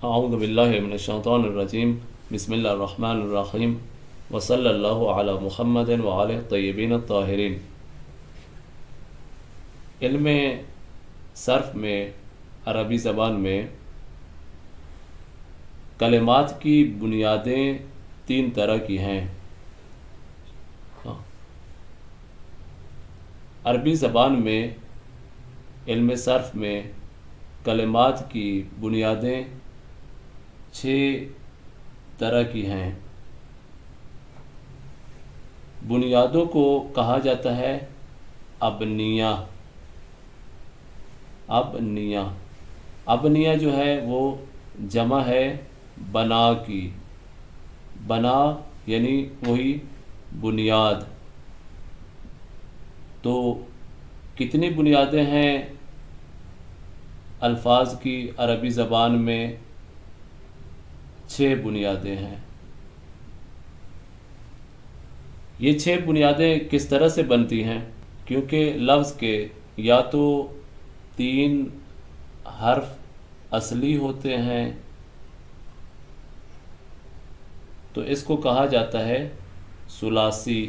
اعوذ باللہ من الشیطان الرجیم بسم اللہ الرحمن الرحیم وصلی اللہ علی محمد وعلی الطیبین الطاہرین۔ علم صرف میں عربی زبان میں کلمات کی بنیادیں تین طرح کی ہیں۔ عربی زبان میں علم صرف میں کلمات کی بنیادیں 6 طرح کی ہیں۔ بنیادوں کو کہا جاتا ہے ابنیہ۔ ابنیہ جو ہے وہ جمع ہے بنا کی۔ بنا یعنی وہی بنیاد۔ تو کتنی بنیادیں ہیں الفاظ کی عربی زبان میں؟ 6 بنیادیں ہیں۔ یہ 6 بنیادیں کس طرح سے بنتی ہیں؟ کیونکہ لفظ کے یا تو 3 حرف اصلی ہوتے ہیں تو اس کو کہا جاتا ہے ثلاثی،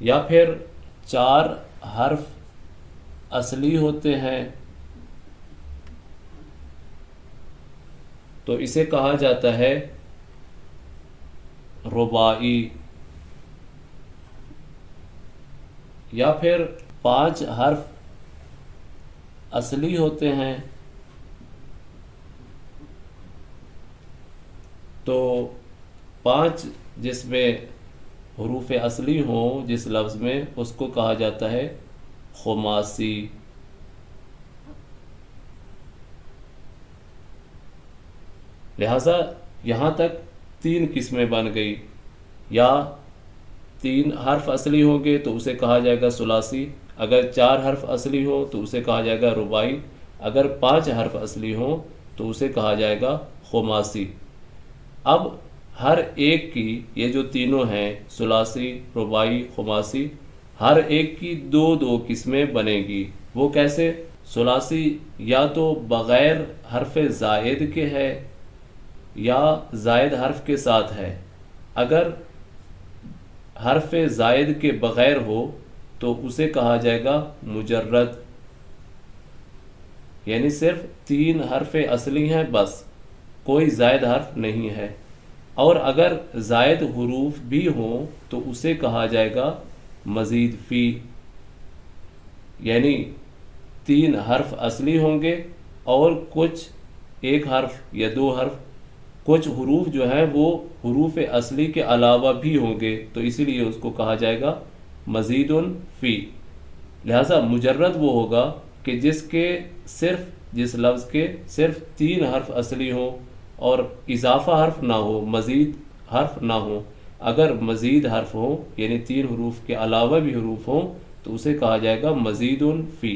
یا پھر 4 حرف اصلی ہوتے ہیں تو اسے کہا جاتا ہے رباعی، یا پھر 5 حرف اصلی ہوتے ہیں تو 5 جس میں حروف اصلی ہوں جس لفظ میں اس کو کہا جاتا ہے خماسی۔ لہذا یہاں تک 3 قسمیں بن گئی، یا 3 حرف اصلی ہوں گے تو اسے کہا جائے گا ثلاثی، اگر 4 حرف اصلی ہوں تو اسے کہا جائے گا رباعی، اگر 5 حرف اصلی ہوں تو اسے کہا جائے گا خماسی۔ اب ہر ایک کی یہ جو تینوں ہیں ثلاثی، رباعی، خماسی، ہر ایک کی 2 قسمیں بنے گی۔ وہ کیسے؟ ثلاثی یا تو بغیر حرف زائد کے ہے یا زائد حرف کے ساتھ ہے۔ اگر حرف زائد کے بغیر ہو تو اسے کہا جائے گا مجرد، یعنی صرف 3 حرف اصلی ہیں بس، کوئی زائد حرف نہیں ہے۔ اور اگر زائد حروف بھی ہوں تو اسے کہا جائے گا مزید فی، یعنی 3 حرف اصلی ہوں گے اور کچھ 1 حرف یا 2 حرف، کچھ حروف جو ہیں وہ حروف اصلی کے علاوہ بھی ہوں گے تو اسی لیے اس کو کہا جائے گا مزید فی۔ لہذا مجرد وہ ہوگا کہ جس لفظ کے صرف 3 حرف اصلی ہوں اور اضافہ حرف نہ ہو، مزید حرف نہ ہو۔ اگر مزید حرف ہو یعنی 3 حروف کے علاوہ بھی حروف ہوں تو اسے کہا جائے گا مزید فی۔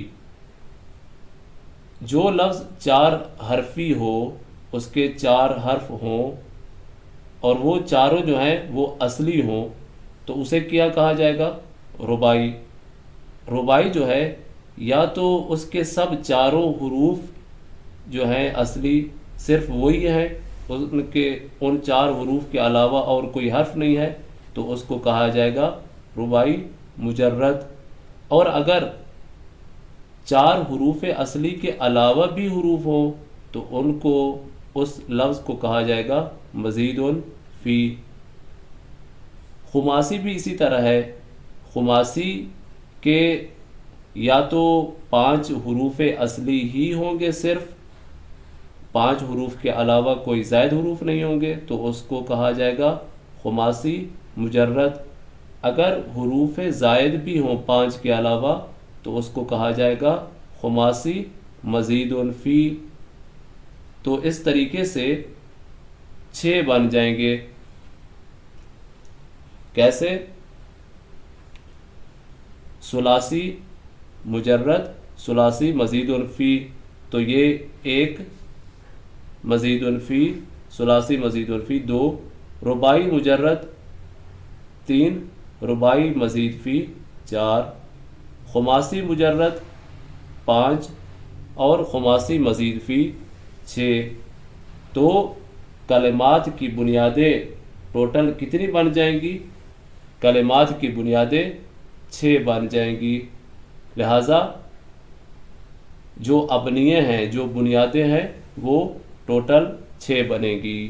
جو لفظ 4 حرفی ہو، اس کے 4 حرف ہوں اور وہ چاروں جو ہیں وہ اصلی ہوں تو اسے کیا کہا جائے گا؟ رباعی۔ رباعی جو ہے یا تو اس کے سب چاروں حروف جو ہیں اصلی صرف وہی ہیں، ان 4 حروف کے علاوہ اور کوئی حرف نہیں ہے تو اس کو کہا جائے گا رباعی مجرد۔ اور اگر 4 حروف اصلی کے علاوہ بھی حروف ہوں تو ان کو اس لفظ کو کہا جائے گا مزید فی۔ خماسی بھی اسی طرح ہے۔ خماسی کے یا تو 5 حروف اصلی ہی ہوں گے، صرف 5 حروف کے علاوہ کوئی زائد حروف نہیں ہوں گے تو اس کو کہا جائے گا خماسی مجرد۔ اگر حروف زائد بھی ہوں 5 کے علاوہ تو اس کو کہا جائے گا خماسی مزید فی۔ تو اس طریقے سے 6 بن جائیں گے۔ کیسے؟ ثلاثی مجرد، ثلاثی مزید فی، تو یہ 1 مزید فی، ثلاثی مزید فی 2، رباعی مجرد 3، رباعی مزید فی 4، خماسی مجرد 5، اور خماسی مزید فی 6، تو کلمات کی بنیادیں ٹوٹل کتنی بن جائیں گی؟ کلمات کی بنیادیں 6 بن جائیں گی، لہٰذا جو ابنیے ہیں، جو بنیادیں ہیں، وہ ٹوٹل 6 بنیں گی۔